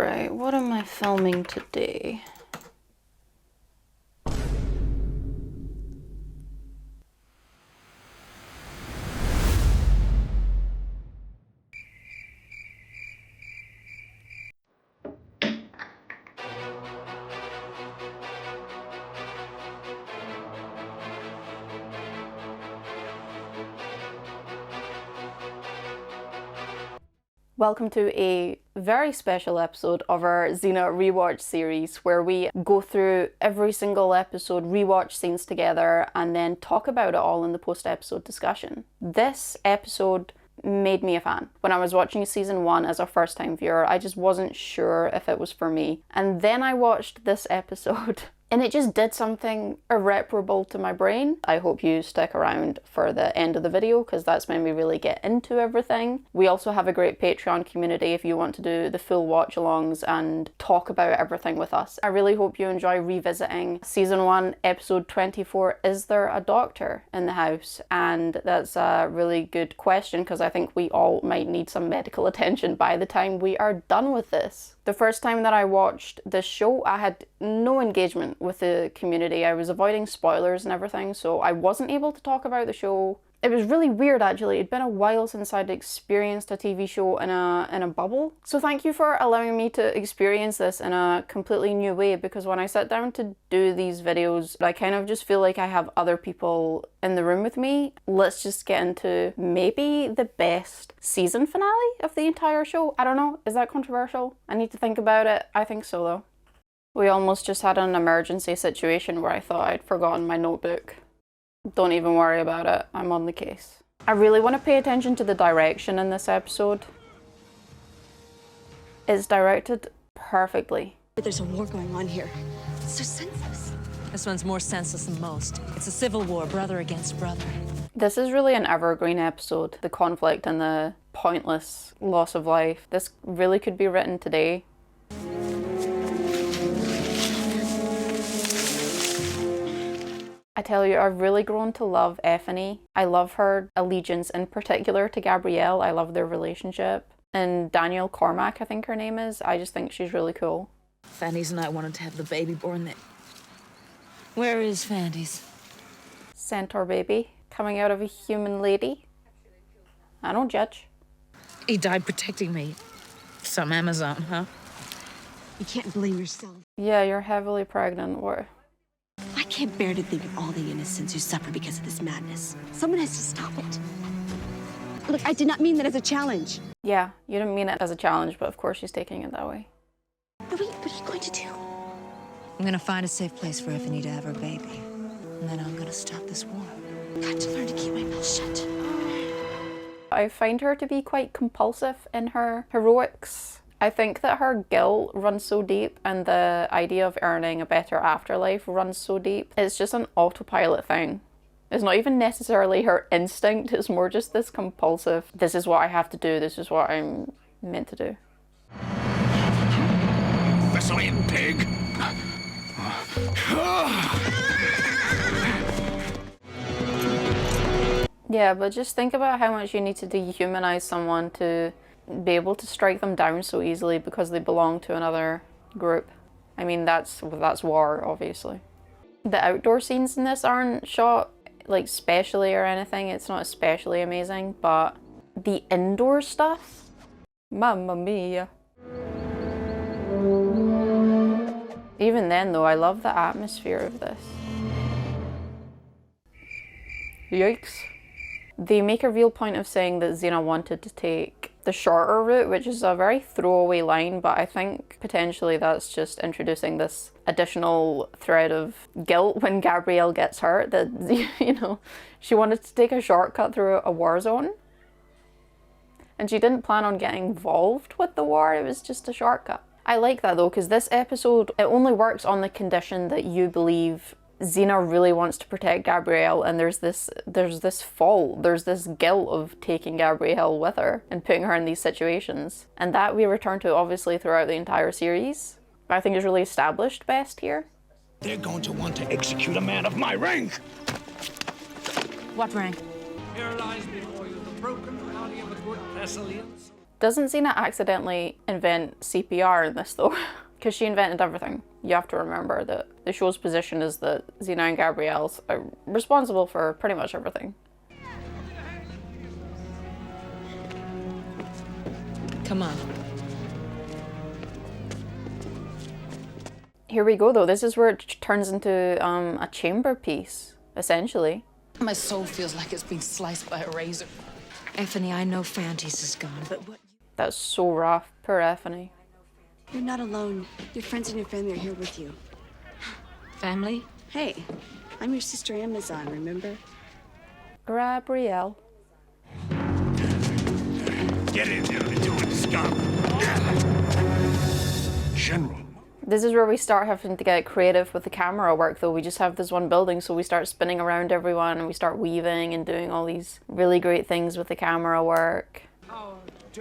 Alright, what am I filming today? Welcome to a very special episode of our Xena rewatch series where we go through every single episode, rewatch scenes together, and then talk about it all in the post-episode discussion. This episode made me a fan. When I was watching season 1 as a first-time viewer, I just wasn't sure if it was for me. And then I watched this episode and it just did something irreparable to my brain. I hope you stick around for the end of the video because that's when we really get into everything. We also have a great Patreon community if you want to do the full watch-alongs and talk about everything with us. I really hope you enjoy revisiting season 1, episode 24, Is There a Doctor in the House? And that's a really good question because I think we all might need some medical attention by the time we are done with this. The first time that I watched this show, I had no engagement with the community. I was avoiding spoilers and everything, so I wasn't able to talk about the show. It was really weird actually. It'd been a while since I'd experienced a TV show in a bubble. So thank you for allowing me to experience this in a completely new way, because when I sit down to do these videos, I kind of just feel like I have other people in the room with me. Let's just get into maybe the best season finale of the entire show. I don't know, is that controversial? I need to think about it. I think so though. We almost just had an emergency situation where I thought I'd forgotten my notebook. Don't even worry about it, I'm on the case. I really want to pay attention to the direction in this episode. It's directed perfectly. There's a war going on here. It's so senseless. This one's more senseless than most. It's a civil war, brother against brother. This is really an evergreen episode. The conflict and the pointless loss of life. This really could be written today. I tell you, I've really grown to love Effany. I love her allegiance in particular to Gabrielle. I love their relationship. And Danielle Cormack, I think her name is. I just think she's really cool. Fanny's and I wanted to have the baby born there. Where is Fandy's? Centaur baby coming out of a human lady. I don't judge. He died protecting me. Some Amazon, huh? You can't blame yourself. Yeah, you're heavily pregnant. Or I can't bear to think of all the innocents who suffer because of this madness. Someone has to stop it. Look, I did not mean that as a challenge. yeah, you didn't mean it as a challenge, but of course she's taking it that way. Louis, what are you going to do? I'm gonna find a safe place for Effany to have her baby. And then I'm gonna stop this war. I've got to learn to keep my mouth shut. I find her to be quite compulsive in her heroics. I think that her guilt runs so deep and the idea of earning a better afterlife runs so deep. It's just an autopilot thing. It's not even necessarily her instinct, it's more just this compulsive, this is what I have to do, this is what I'm meant to do. Thessalian pig! Yeah, but just think about how much you need to dehumanize someone to be able to strike them down so easily because they belong to another group. I mean, that's war, obviously. The outdoor scenes in this aren't shot like specially or anything. It's not especially amazing, but the indoor stuff, mamma mia. Even then though, I love the atmosphere of this. Yikes. They make a real point of saying that Xena wanted to take the shorter route, which is a very throwaway line, but I think potentially that's just introducing this additional thread of guilt when Gabrielle gets hurt, that, you know, she wanted to take a shortcut through a war zone. And she didn't plan on getting involved with the war, it was just a shortcut. I like that though, because this episode, it only works on the condition that you believe Xena really wants to protect Gabrielle, and there's this fault, there's this guilt of taking Gabrielle with her and putting her in these situations. And that we return to obviously throughout the entire series. But I think is really established best here. They're going to want to execute a man of my rank! What rank? Here lies before you the broken body of a good Thessalian. Doesn't Xena accidentally invent CPR in this though? Because she invented everything. You have to remember that the show's position is that Xena and Gabrielle are responsible for pretty much everything. Come on. Here we go though, this is where it turns into a chamber piece, essentially. My soul feels like it's been sliced by a razor. Effany, I know Fantes is gone, but what? That's so rough, poor Effany. You're not alone. Your friends and your family are here with you. Family? Hey, I'm your sister Amazon, remember? Gabrielle. Get in there and do it, scum. General. This is where we start having to get creative with the camera work though. We just have this one building, so we start spinning around everyone and we start weaving and doing all these really great things with the camera work.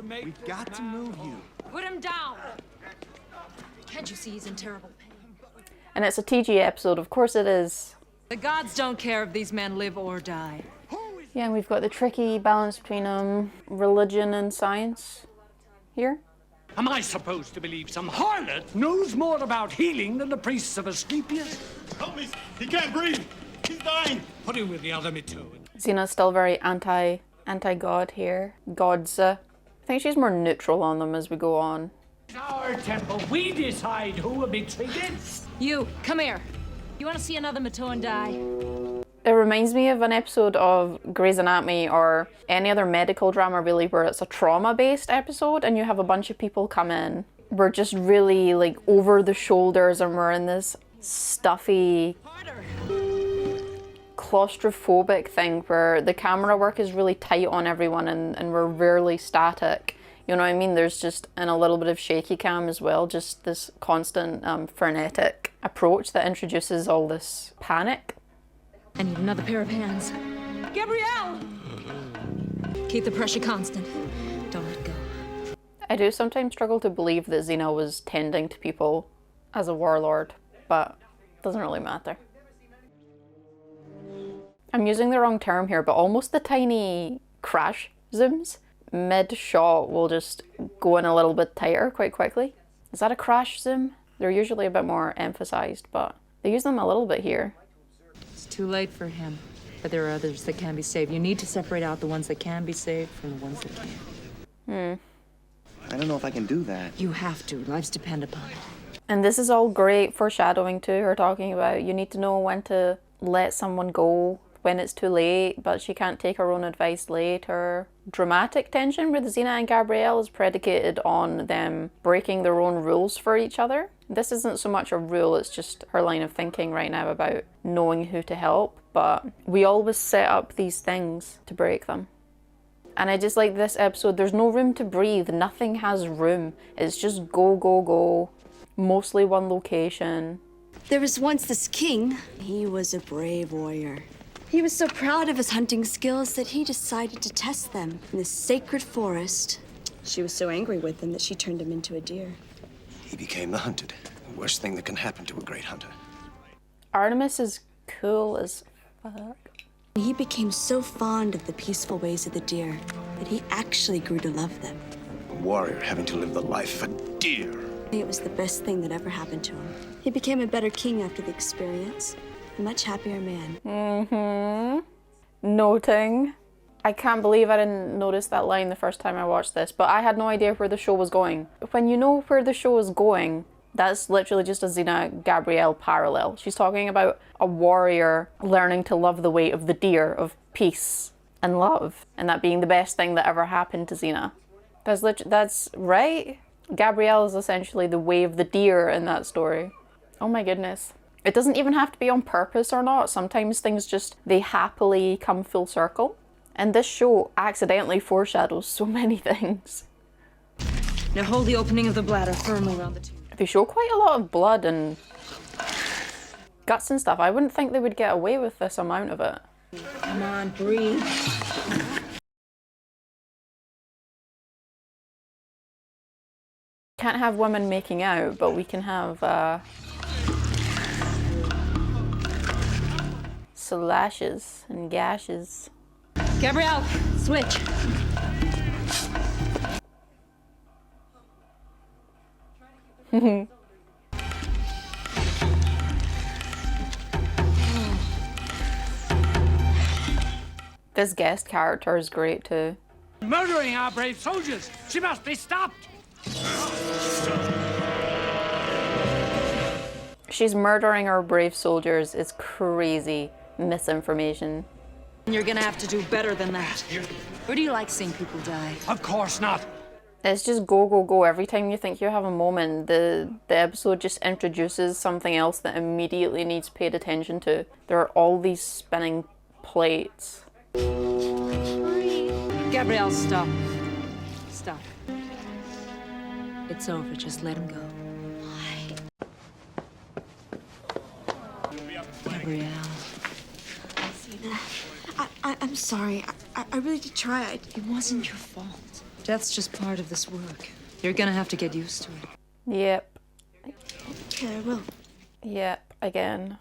We've got to move you. Put him down! Can't you see he's in terrible pain? And it's a TG episode, of course it is. The gods don't care if these men live or die. Yeah, and we've got the tricky balance between religion and science here. Am I supposed to believe some harlot knows more about healing than the priests of Asclepius? Help me! He can't breathe! He's dying! Put him with the other Mitoan. Xena's still very anti-god here. Gods. I think she's more neutral on them as we go on. It's our temple. We decide who will be treated. You, come here. You want to see another Matoan die? It reminds me of an episode of Grey's Anatomy or any other medical drama really where it's a trauma-based episode and you have a bunch of people come in. We're just really like over the shoulders and we're in this stuffy, claustrophobic thing where the camera work is really tight on everyone and we're rarely static. You know what I mean? There's just, and a little bit of shaky cam as well, just this constant frenetic approach that introduces all this panic. I need another pair of hands. Gabrielle! Keep the pressure constant. Don't let go. I do sometimes struggle to believe that Xena was tending to people as a warlord, but it doesn't really matter. I'm using the wrong term here, but almost the tiny crash zooms mid-shot will just go in a little bit tighter quite quickly. Is that a crash zoom? They're usually a bit more emphasized, but they use them a little bit here. It's too late for him, but there are others that can be saved. You need to separate out the ones that can be saved from the ones that can't. I don't know if I can do that. You have to. Lives depend upon it. And this is all great foreshadowing to her talking about you need to know when to let someone go when it's too late, but she can't take her own advice later. Dramatic tension with Xena and Gabrielle is predicated on them breaking their own rules for each other. This isn't so much a rule, it's just her line of thinking right now about knowing who to help, but we always set up these things to break them. And I just like this episode, there's no room to breathe, nothing has room. It's just go, go, go. Mostly one location. There was once this king. He was a brave warrior. He was so proud of his hunting skills that he decided to test them in this sacred forest. She was so angry with him that she turned him into a deer. He became the hunted. The worst thing that can happen to a great hunter. Artemis is cool as fuck. He became so fond of the peaceful ways of the deer that he actually grew to love them. A warrior having to live the life of a deer. It was the best thing that ever happened to him. He became a better king after the experience. A much happier man. Noting. I can't believe I didn't notice that line the first time I watched this, but I had no idea where the show was going. When you know where the show is going, that's literally just a Xena Gabrielle parallel. She's talking about a warrior learning to love the way of the deer, of peace and love, and that being the best thing that ever happened to Xena. That's right. Gabrielle is essentially the way of the deer in that story. Oh my goodness. It doesn't even have to be on purpose or not. Sometimes things just, they happily come full circle. And this show accidentally foreshadows so many things. Now hold the opening of the bladder firmly around the tube. They show quite a lot of blood and guts and stuff. I wouldn't think they would get away with this amount of it. Come on, breathe. Can't have women making out, but we can have slashes and gashes. Gabrielle, switch. This guest character is great too. Murdering our brave soldiers! She must be stopped! She's murdering our brave soldiers is crazy misinformation. You're gonna have to do better than that. Or do you like seeing people die? Of course not. It's just go, go, go. Every time you think you have a moment, the episode just introduces something else that immediately needs paid attention to. There are all these spinning plates. Gabrielle, stop. Stop. It's over. Just let him go. Gabrielle. Xena, I'm sorry. I really did try. It wasn't your fault. Death's just part of this work. You're gonna have to get used to it. Yep. Okay, I will. Yep. Again.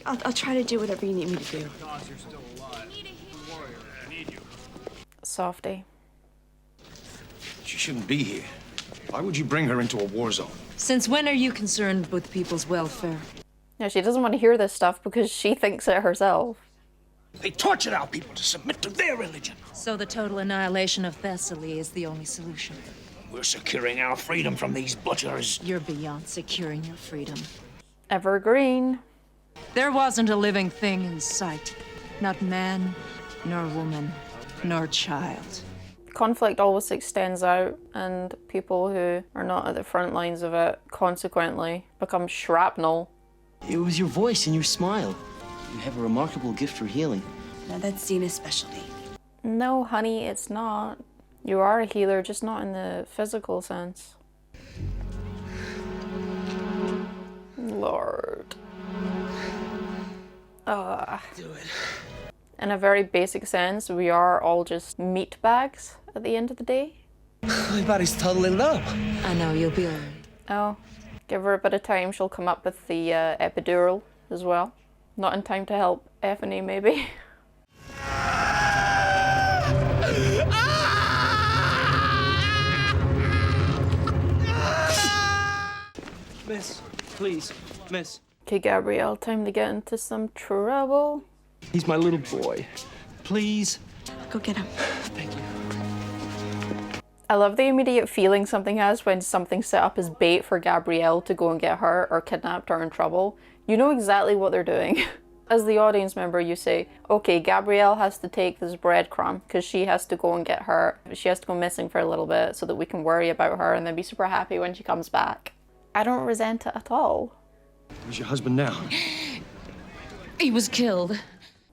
I'll try to do whatever you need me to do. Softy. She shouldn't be here. Why would you bring her into a war zone? Since when are you concerned with people's welfare? Yeah, she doesn't want to hear this stuff because she thinks it herself. They tortured our people to submit to their religion. So the total annihilation of Thessaly is the only solution. We're securing our freedom from these butchers. You're beyond securing your freedom. Evergreen. There wasn't a living thing in sight. Not man, nor woman, nor child. Conflict always extends out, and people who are not at the front lines of it consequently become shrapnel. It was your voice and your smile. You have a remarkable gift for healing. Now that's Xena's specialty. No, honey, it's not. You are a healer, just not in the physical sense. Lord. Do it. In a very basic sense, we are all just meat bags at the end of the day. My body's totaling up. I know, you'll be all right. Oh, give her a bit of time, she'll come up with the epidural as well. Not in time to help Effany, maybe. Miss, please, miss. Okay, Gabrielle, time to get into some trouble. He's my little boy. Please. Go get him. Thank you. I love the immediate feeling something has when something's set up as bait for Gabrielle to go and get hurt or kidnapped or in trouble. You know exactly what they're doing. As the audience member, you say, okay, Gabrielle has to take this breadcrumb because she has to go and get hurt. She has to go missing for a little bit so that we can worry about her and then be super happy when she comes back. I don't resent it at all. Where's your husband now? He was killed.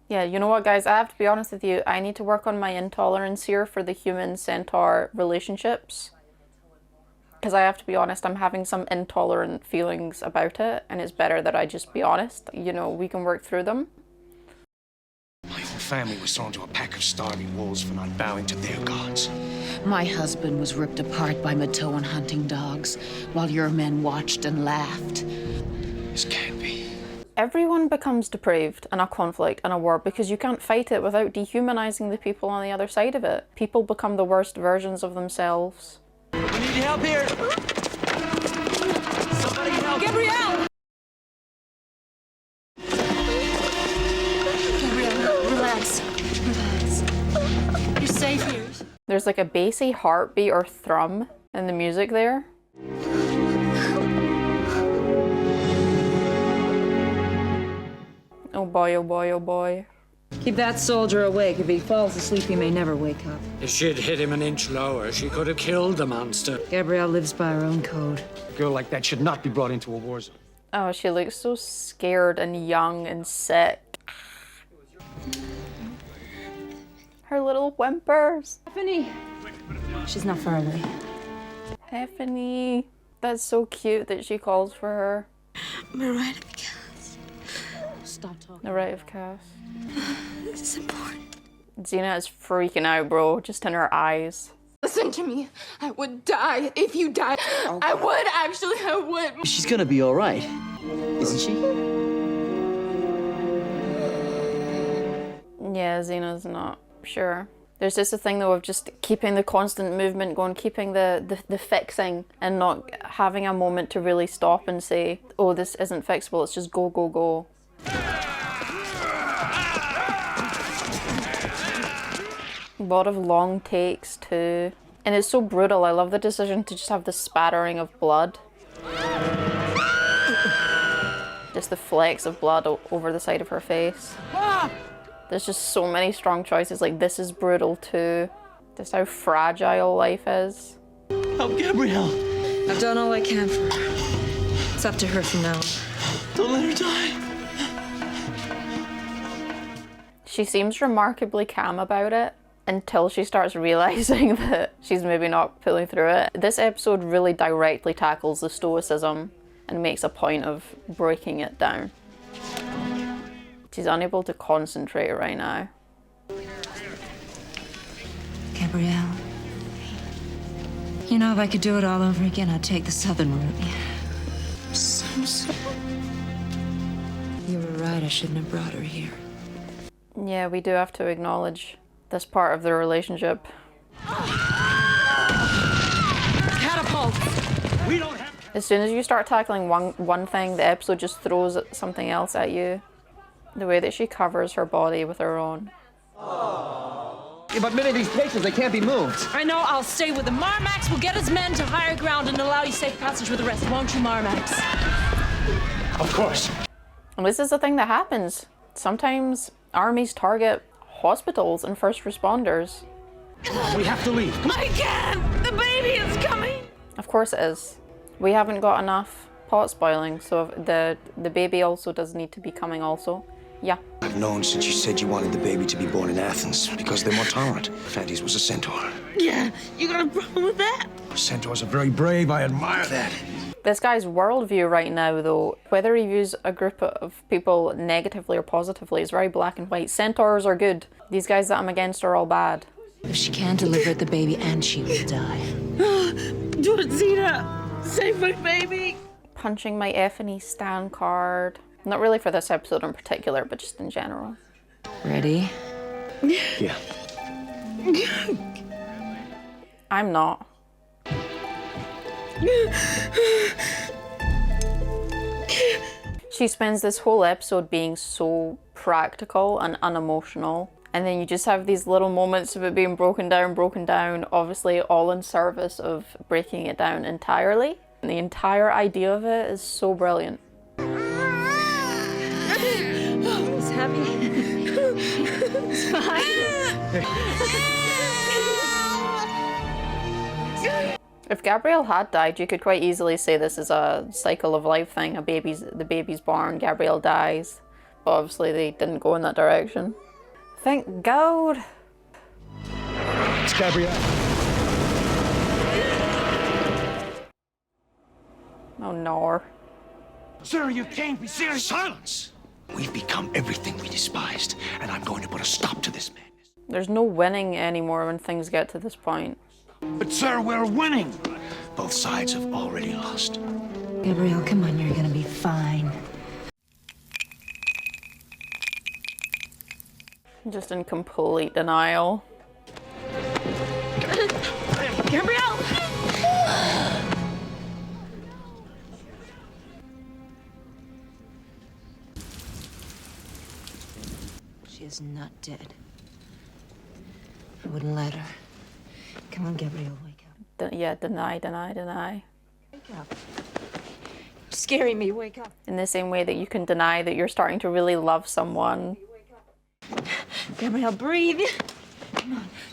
Yeah, you know what, guys? I have to be honest with you. I need to work on my intolerance here for the human-centaur relationships. Because I have to be honest, I'm having some intolerant feelings about it, and it's better that I just be honest. You know, we can work through them. My whole family was thrown to a pack of starving wolves for not bowing to their gods. My husband was ripped apart by Matoan hunting dogs while your men watched and laughed. This can't be. Everyone becomes depraved in a conflict and a war because you can't fight it without dehumanizing the people on the other side of it. People become the worst versions of themselves. We need help here. Somebody help. Gabrielle! Gabrielle, relax. Relax. You're safe here. There's like a bassy heartbeat or thrum in the music there. Oh boy, oh boy, oh boy. Keep that soldier awake. If he falls asleep, he may never wake up. If she'd hit him an inch lower, she could have killed the monster. Gabrielle lives by her own code. A girl like that should not be brought into a war zone. Oh, she looks so scared and young and sick. Her little whimpers. Effany! She's not far away. Effany. That's so cute that she calls for her. My rite of chaos. Stop talking. The rite of chaos. This is important. Xena is freaking out, bro, just in her eyes. Listen to me. I would die if you died. I would, actually, I would. She's gonna be all right, isn't she? Yeah, Xena's not sure. There's just a thing though of just keeping the constant movement going, keeping the fixing, and not having a moment to really stop and say, oh, this isn't fixable, it's just go, go, go. A lot of long takes too. And it's so brutal. I love the decision to just have the spattering of blood. Just the flecks of blood over the side of her face. There's just so many strong choices, like this is brutal too. Just how fragile life is. Help Gabrielle! I've done all I can for her. It's up to her from now on. Don't let her die! She seems remarkably calm about it until she starts realizing that she's maybe not pulling through it. This episode really directly tackles the stoicism and makes a point of breaking it down. She's unable to concentrate right now. Gabrielle, you know, if I could do it all over again, I'd take the southern route. So sorry. You were right, I shouldn't have brought her here. Yeah, we do have to acknowledge this part of their relationship. Catapult! We don't have... As soon as you start tackling one thing, the episode just throws something else at you. The way that she covers her body with her own. Yeah, but many of these patients, they can't be moved. I know, I'll stay with them. Marmax will get his men to higher ground and allow you safe passage with the rest, won't you, Marmax? Of course. And this is the thing that happens. Sometimes armies target hospitals and first responders. We have to leave. I can't! The baby is coming! Of course it is. We haven't got enough pot spoiling, so the baby also does need to be coming also. Yeah. I've known since you said you wanted the baby to be born in Athens because they're more tolerant. Fantes was a centaur. Yeah, you got a problem with that? Centaurs are very brave. I admire that. This guy's worldview right now, though, whether he views a group of people negatively or positively, is very black and white. Centaurs are good. These guys that I'm against are all bad. If she can't deliver the baby, and she will die. Do it, Xena! Save my baby! Punching my F&E Stan card. Not really for this episode in particular, but just in general. Ready? Yeah. I'm not. She spends this whole episode being so practical and unemotional, and then you just have these little moments of it being broken down, obviously all in service of breaking it down entirely. And the entire idea of it is so brilliant. He's happy. It's fine. If Gabrielle had died, you could quite easily say this is a cycle of life thing. The baby's born, Gabrielle dies. But obviously they didn't go in that direction. Thank God. It's Gabrielle. Oh no. Sir, you can't be serious. Silence! We've become everything we despised, and I'm going to put a stop to this madness. There's no winning anymore when things get to this point. But sir, we're winning! Both sides have already lost. Gabrielle, come on, you're gonna be fine. Just in complete denial. Gabrielle! She is not dead. I wouldn't let her. Come on, Gabrielle, wake up. Yeah, deny. Wake up. You're scaring me, wake up. In the same way that you can deny that you're starting to really love someone. Gabrielle, breathe.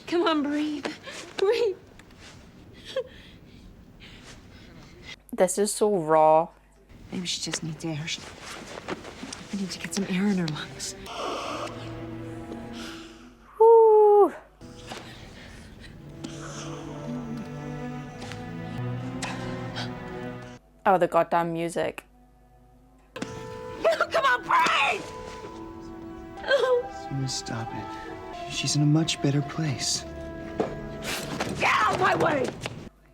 Come on, breathe. Breathe. This is so raw. Maybe she just needs air. I need to get some air in her lungs. Woo. Oh, the goddamn music. Come on, breathe! Xena, stop it. She's in a much better place. Get out of my way!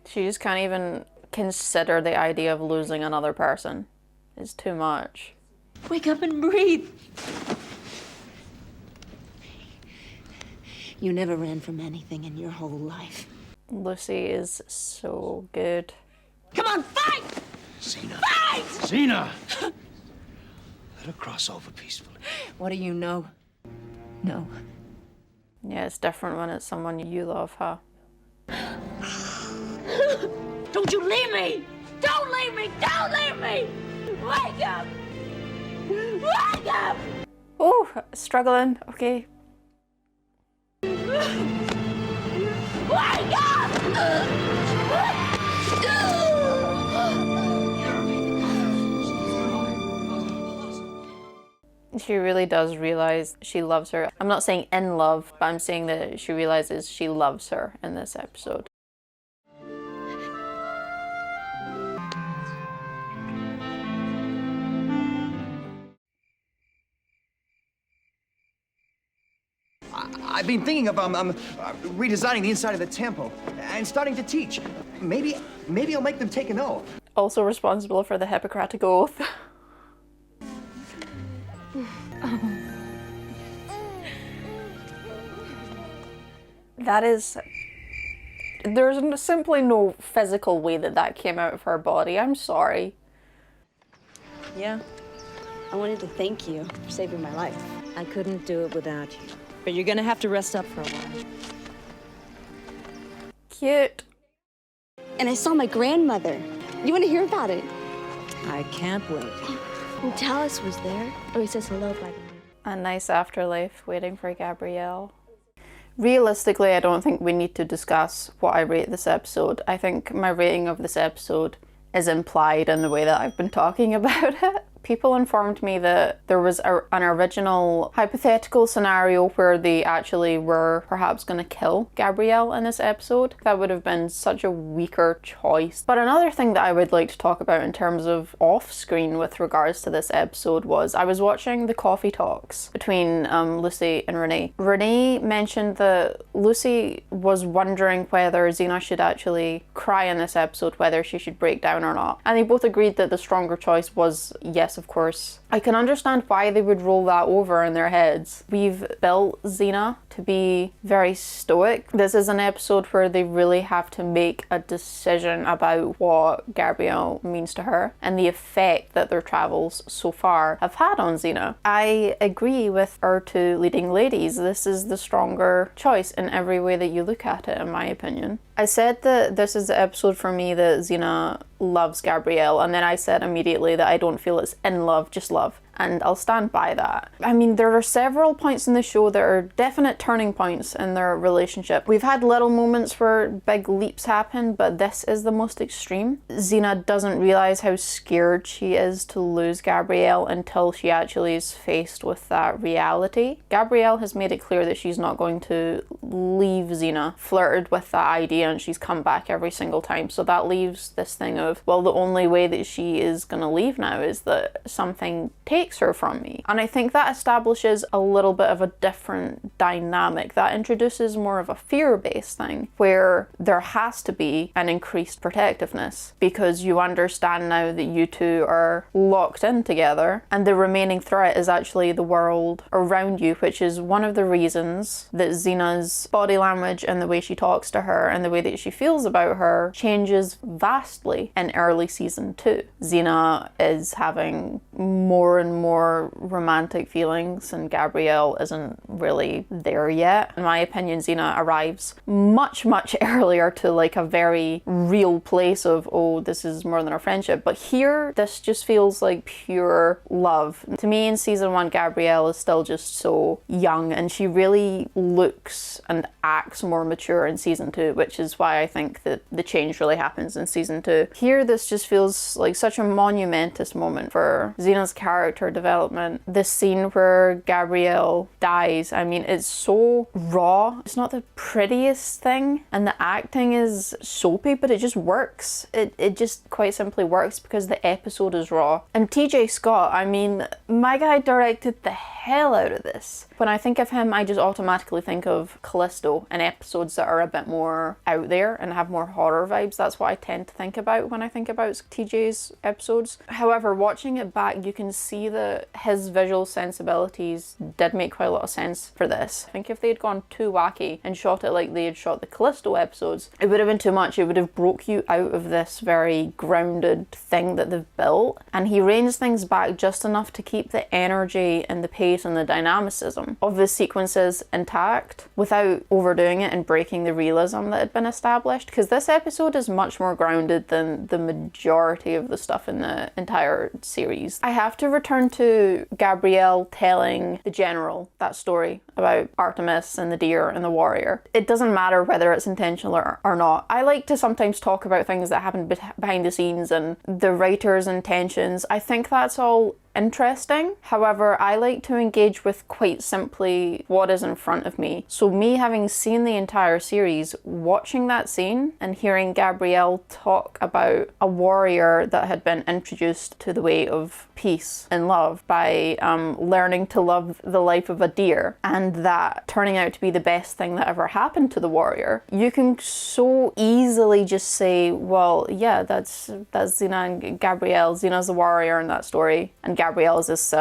She just can't even consider the idea of losing another person. It's too much. Wake up and breathe. You never ran from anything in your whole life. Lucy is so good. Come on, fight! Xena. Fight! Xena! Let her cross over peacefully. What do you know? No. Yeah, it's different when it's someone you love, huh? Don't you leave me! Don't leave me! Don't leave me! Wake up! Wake up! Oh, struggling. Okay. Wake up! She really does realize she loves her. I'm not saying in love, but I'm saying that she realizes she loves her in this episode. I've been thinking of redesigning the inside of the temple and starting to teach. Maybe I'll make them take an oath. Also responsible for the Hippocratic Oath. That is... There's simply no physical way that that came out of her body. I'm sorry. Yeah, I wanted to thank you for saving my life. I couldn't do it without you. But you're gonna have to rest up for a while. Cute. And I saw my grandmother. You want to hear about it? I can't wait. And Tallis was there. Oh, he says hello, by the way. A nice afterlife waiting for Gabrielle. Realistically, I don't think we need to discuss what I rate this episode. I think my rating of this episode is implied in the way that I've been talking about it. People informed me that there was an original hypothetical scenario where they actually were perhaps going to kill Gabrielle in this episode. That would have been such a weaker choice. But another thing that I would like to talk about in terms of off-screen with regards to this episode was I was watching the coffee talks between Lucy and Renee. Renee mentioned that Lucy was wondering whether Xena should actually cry in this episode, whether she should break down or not. And they both agreed that the stronger choice was yes, of course. I can understand why they would roll that over in their heads. We've built Xena to be very stoic. This is an episode where they really have to make a decision about what Gabrielle means to her and the effect that their travels so far have had on Xena. I agree with our two leading ladies. This is the stronger choice in every way that you look at it, in my opinion. I said that this is the episode for me that Xena loves Gabrielle, and then I said immediately that I don't feel it's in love, just love. And I'll stand by that. I mean, there are several points in the show that are definite turning points in their relationship. We've had little moments where big leaps happen, but this is the most extreme. Xena doesn't realize how scared she is to lose Gabrielle until she actually is faced with that reality. Gabrielle has made it clear that she's not going to leave Xena, flirted with that idea, and she's come back every single time. So that leaves this thing of, well, the only way that she is going to leave now is that something takes her from me. And I think that establishes a little bit of a different dynamic. That introduces more of a fear-based thing where there has to be an increased protectiveness because you understand now that you two are locked in together and the remaining threat is actually the world around you, which is one of the reasons that Xena's body language and the way she talks to her and the way that she feels about her changes vastly in early season 2. Xena is having more and more romantic feelings and Gabrielle isn't really there yet. In my opinion, Xena arrives much earlier to like a very real place of, oh, this is more than a friendship. But here, this just feels like pure love. To me, in season 1, Gabrielle is still just so young and she really looks and acts more mature in season 2, which is why I think that the change really happens in season 2. Here, this just feels like such a monumentous moment for Xena's character development. This scene where Gabrielle dies, I mean, it's so raw. It's not the prettiest thing and the acting is soapy, but it just works. It just quite simply works because the episode is raw. And TJ Scott, I mean, my guy directed the hell out of this. When I think of him, I just automatically think of Callisto and episodes that are a bit more out there and have more horror vibes. That's what I tend to think about when I think about TJ's episodes. However, watching it back you can see that his visual sensibilities did make quite a lot of sense for this. I think if they'd gone too wacky and shot it like they had shot the Callisto episodes, it would have been too much. It would have broke you out of this very grounded thing that they've built. And he reins things back just enough to keep the energy and the pace and the dynamicism of the sequences intact without overdoing it and breaking the realism that had been established. Because this episode is much more grounded than the majority of the stuff in the entire series. I have to return to Gabrielle telling the general that story about Artemis and the deer and the warrior. It doesn't matter whether it's intentional or not. I like to sometimes talk about things that happen behind the scenes and the writer's intentions. I think that's all interesting. However, I like to engage with quite simply what is in front of me. So me having seen the entire series, watching that scene and hearing Gabrielle talk about a warrior that had been introduced to the way of peace and love by learning to love the life of a deer, and that turning out to be the best thing that ever happened to the warrior, you can so easily just say, well, yeah, that's Xena and Gabrielle. Xena's the warrior in that story, and Gabrielle is this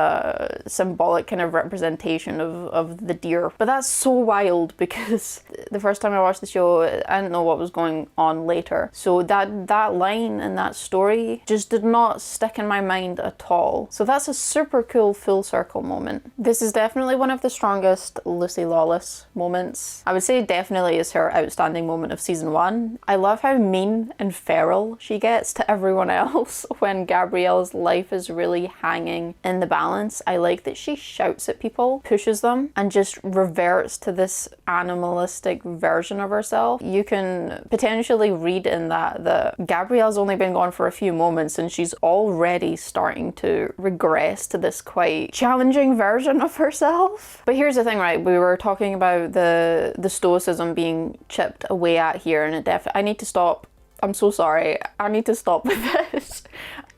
symbolic kind of representation of the deer. But that's so wild, because the first time I watched the show, I didn't know what was going on later. So that line and that story just did not stick in my mind at all. So that's a super cool full circle moment. This is definitely one of the strongest Lucy Lawless moments. I would say definitely is her outstanding moment of season 1. I love how mean and feral she gets to everyone else when Gabrielle's life is really hanging in the balance. I like that she shouts at people, pushes them, and just reverts to this animalistic version of herself. You can potentially read in that Gabrielle's only been gone for a few moments and she's already starting to regress to this quite challenging version of herself. But here's the thing, right? We were talking about the stoicism being chipped away at here, and I need to stop. I'm so sorry. I need to stop with this.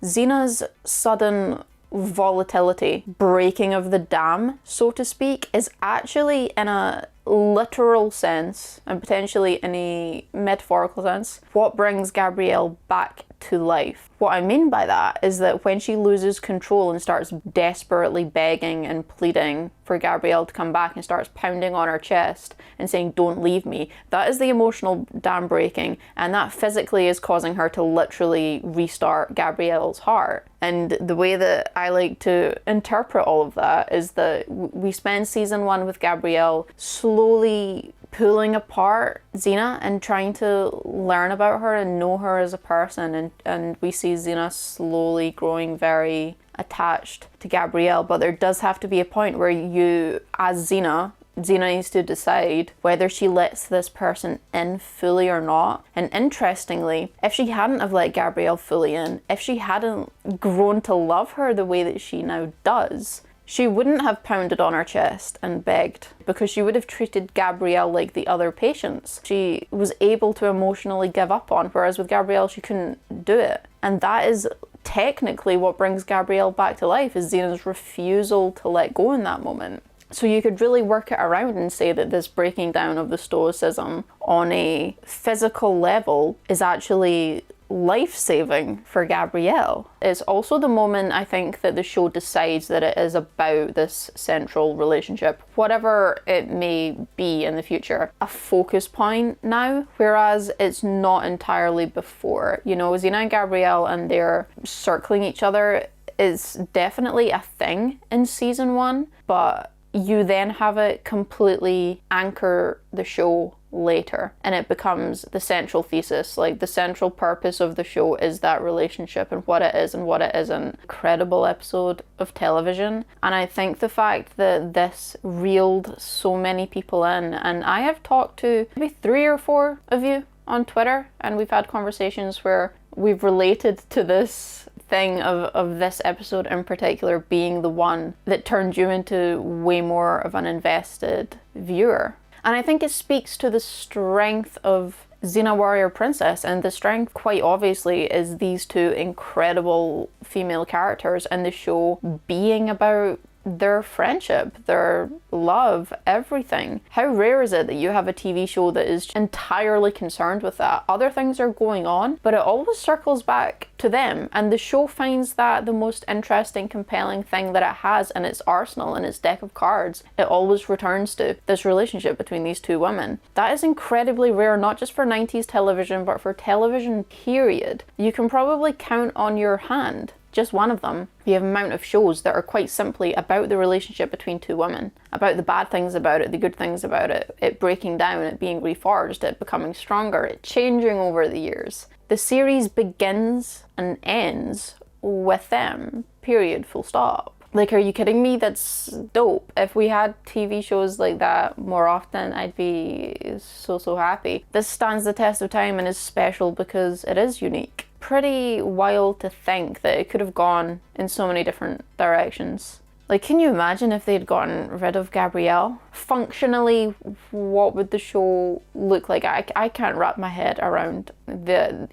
Xena's sudden volatility, breaking of the dam, so to speak, is actually in a literal sense, and potentially in a metaphorical sense, what brings Gabrielle back to life. What I mean by that is that when she loses control and starts desperately begging and pleading for Gabrielle to come back and starts pounding on her chest and saying, "Don't leave me," that is the emotional dam breaking, and that physically is causing her to literally restart Gabrielle's heart. And the way that I like to interpret all of that is that we spend season 1 with Gabrielle slowly pulling apart Xena and trying to learn about her and know her as a person, and we see Xena slowly growing very attached to Gabrielle. But there does have to be a point where you, as Xena needs to decide whether she lets this person in fully or not. And interestingly, if she hadn't have let Gabrielle fully in, if she hadn't grown to love her the way that she now does, she wouldn't have pounded on her chest and begged, because she would have treated Gabrielle like the other patients. She was able to emotionally give up on, whereas with Gabrielle she couldn't do it. And that is technically what brings Gabrielle back to life, is Xena's refusal to let go in that moment. So you could really work it around and say that this breaking down of the stoicism on a physical level is actually life-saving for Gabrielle. It's also the moment, I think, that the show decides that it is about this central relationship, whatever it may be in the future, a focus point now, whereas it's not entirely before. You know, Xena and Gabrielle and their circling each other is definitely a thing in season 1, but you then have it completely anchor the show later, and it becomes the central thesis. Like, the central purpose of the show is that relationship and what it is and what it isn't. Incredible episode of television, and I think the fact that this reeled so many people in, and I have talked to maybe 3 or 4 of you on Twitter, and we've had conversations where we've related to this thing of this episode in particular being the one that turned you into way more of an invested viewer. And I think it speaks to the strength of Xena Warrior Princess, and the strength quite obviously is these two incredible female characters and the show being about their friendship, their love, everything. How rare is it that you have a TV show that is entirely concerned with that? Other things are going on, but it always circles back to them, and the show finds that the most interesting, compelling thing that it has in its arsenal, in its deck of cards. It always returns to this relationship between these two women. That is incredibly rare, not just for 90s television, but for television period. You can probably count on your hand just one of them, the amount of shows that are quite simply about the relationship between two women, about the bad things about it, the good things about it, it breaking down, it being reforged, it becoming stronger, it changing over the years. The series begins and ends with them, period, full stop. Like, are you kidding me? That's dope. If we had TV shows like that more often, I'd be so happy. This stands the test of time and is special because it is unique. Pretty wild to think that it could have gone in so many different directions. Like, can you imagine if they'd gotten rid of Gabrielle? Functionally, what would the show look like? I can't wrap my head around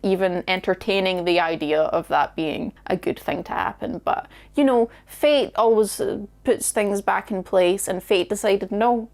even entertaining the idea of that being a good thing to happen. But, you know, fate always puts things back in place, and fate decided no,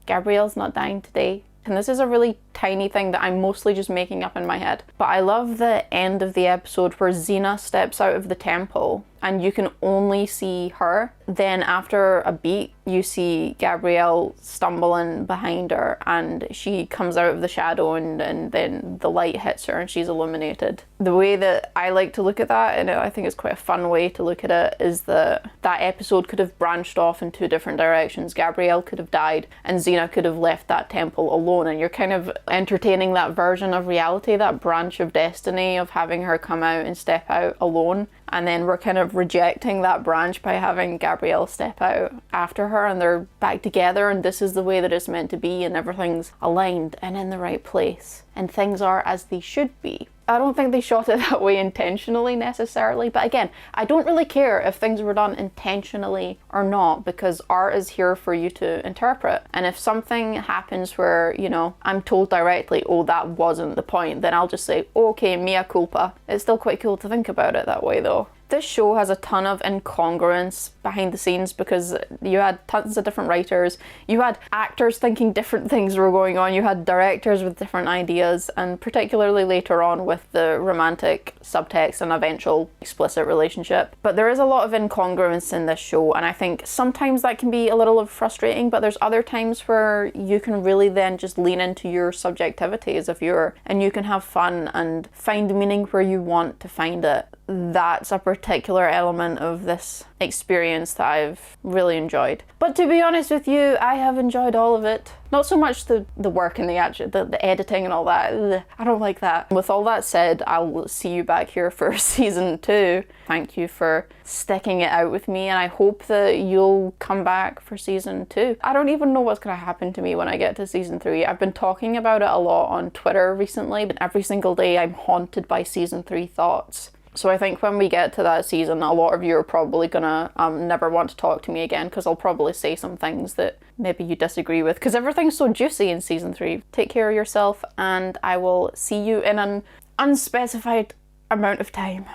Gabrielle's not dying today. And this is a really tiny thing that I'm mostly just making up in my head. But I love the end of the episode where Xena steps out of the temple and you can only see her. Then after a beat, you see Gabrielle stumbling behind her and she comes out of the shadow and then the light hits her and she's illuminated. The way that I like to look at that, and I think it's quite a fun way to look at it, is that episode could have branched off in two different directions. Gabrielle could have died and Xena could have left that temple alone, and you're kind of entertaining that version of reality, that branch of destiny of having her come out and step out alone. And then we're kind of rejecting that branch by having Gabrielle step out after her, and they're back together, and this is the way that it's meant to be, and everything's aligned and in the right place, and things are as they should be. I don't think they shot it that way intentionally necessarily, but again, I don't really care if things were done intentionally or not, because art is here for you to interpret. And if something happens where, you know, I'm told directly, oh, that wasn't the point, then I'll just say, okay, mea culpa. It's still quite cool to think about it that way though. This show has a ton of incongruence behind the scenes because you had tons of different writers, you had actors thinking different things were going on, you had directors with different ideas, and particularly later on with the romantic subtext and eventual explicit relationship. But there is a lot of incongruence in this show, and I think sometimes that can be a little frustrating, but there's other times where you can really then just lean into your subjectivity as a viewer, and you can have fun and find meaning where you want to find it. That's a particular element of this experience that I've really enjoyed. But to be honest with you, I have enjoyed all of it. Not so much the work and the editing and all that. I don't like that. With all that said, I'll see you back here for season 2. Thank you for sticking it out with me, and I hope that you'll come back for season 2. I don't even know what's going to happen to me when I get to season 3. I've been talking about it a lot on Twitter recently, but every single day I'm haunted by season 3 thoughts. So I think when we get to that season, a lot of you are probably gonna never want to talk to me again, because I'll probably say some things that maybe you disagree with, because everything's so juicy in season 3. Take care of yourself, and I will see you in an unspecified amount of time.